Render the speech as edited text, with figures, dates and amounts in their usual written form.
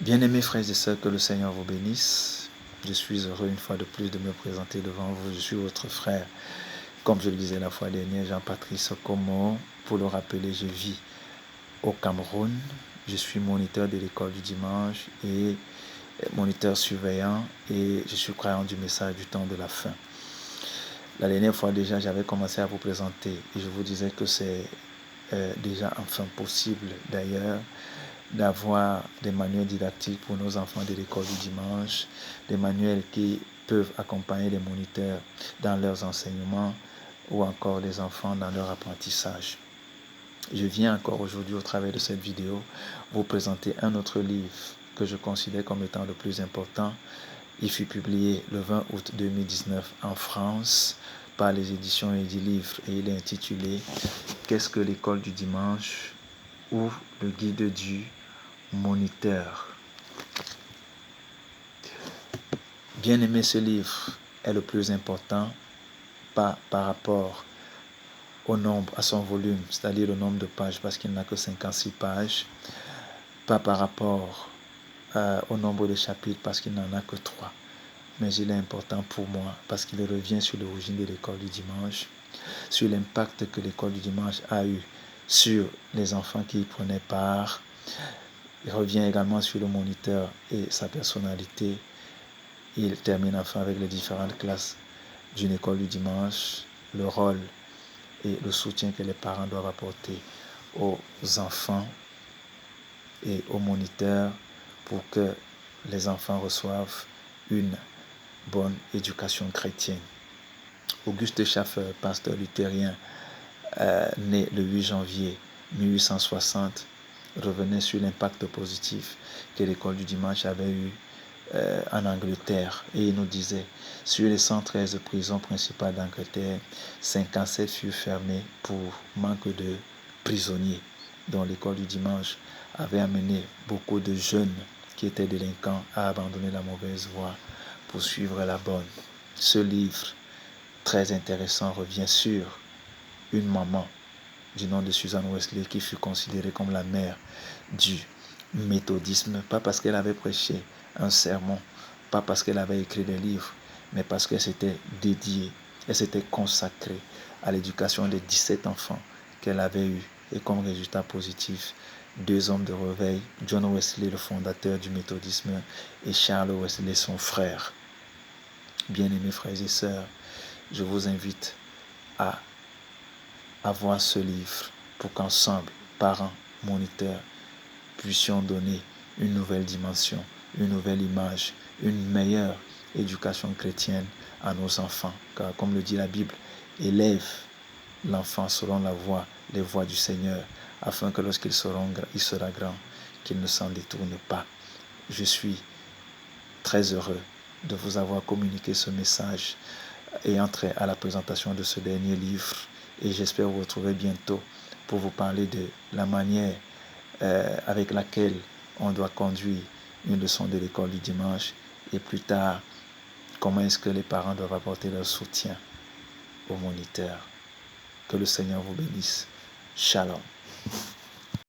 Bien-aimés frères et sœurs, que le Seigneur vous bénisse. Je suis heureux une fois de plus de me présenter devant vous. Je suis votre frère, comme je le disais la fois dernière, Jean-Patrice Como. Pour le rappeler, je vis au Cameroun. Je suis moniteur de l'école du dimanche et moniteur surveillant, et je suis croyant du message du temps de la fin. La dernière fois déjà, j'avais commencé à vous présenter et je vous disais que c'est déjà enfin possible d'ailleurs d'avoir des manuels didactiques pour nos enfants de l'école du dimanche, des manuels qui peuvent accompagner les moniteurs dans leurs enseignements ou encore les enfants dans leur apprentissage. Je viens encore aujourd'hui au travers de cette vidéo vous présenter un autre livre que je considère comme étant le plus important. Il fut publié le 20 août 2019 en France par les éditions Edilivre et il est intitulé « Qu'est-ce que l'école du dimanche ?» ou « Le guide du moniteur ». Bien aimé, ce livre est le plus important, pas par rapport au nombre, à son volume, c'est-à-dire le nombre de pages, parce qu'il n'a que 56 pages, pas par rapport au nombre de chapitres, parce qu'il n'en a que 3. Mais il est important pour moi, parce qu'il revient sur l'origine de l'école du dimanche, sur l'impact que l'école du dimanche a eu sur les enfants qui y prenaient part. Il revient également sur le moniteur et sa personnalité. Il termine enfin avec les différentes classes d'une école du dimanche, le rôle et le soutien que les parents doivent apporter aux enfants et aux moniteurs pour que les enfants reçoivent une bonne éducation chrétienne. Auguste Schaffer, pasteur luthérien, né le 8 janvier 1860, revenait sur l'impact positif que l'école du dimanche avait eu en Angleterre, et il nous disait: sur les 113 prisons principales d'Angleterre, 57 furent fermées pour manque de prisonniers. Donc l'école du dimanche avait amené beaucoup de jeunes qui étaient délinquants à abandonner la mauvaise voie pour suivre la bonne. Ce livre très intéressant revient sur une maman du nom de Susan Wesley qui fut considérée comme la mère du méthodisme, pas parce qu'elle avait prêché un sermon, pas parce qu'elle avait écrit des livres, mais parce qu'elle s'était dédiée, elle s'était consacrée à l'éducation des 17 enfants qu'elle avait eus, et comme résultat positif, 2 hommes de réveil, John Wesley, le fondateur du méthodisme, et Charles Wesley, son frère. Bien-aimés frères et sœurs, je vous invite à avoir ce livre pour qu'ensemble, parents, moniteurs, puissions donner une nouvelle dimension, une nouvelle image, une meilleure éducation chrétienne à nos enfants. Car comme le dit la Bible, élève l'enfant selon les voies du Seigneur, afin que lorsqu'il sera grand, qu'il ne s'en détourne pas. Je suis très heureux de vous avoir communiqué ce message et entrer à la présentation de ce dernier livre, et j'espère vous retrouver bientôt pour vous parler de la manière avec laquelle on doit conduire une leçon de l'école du dimanche, et plus tard, comment est-ce que les parents doivent apporter leur soutien aux moniteurs. Que le Seigneur vous bénisse. Shalom.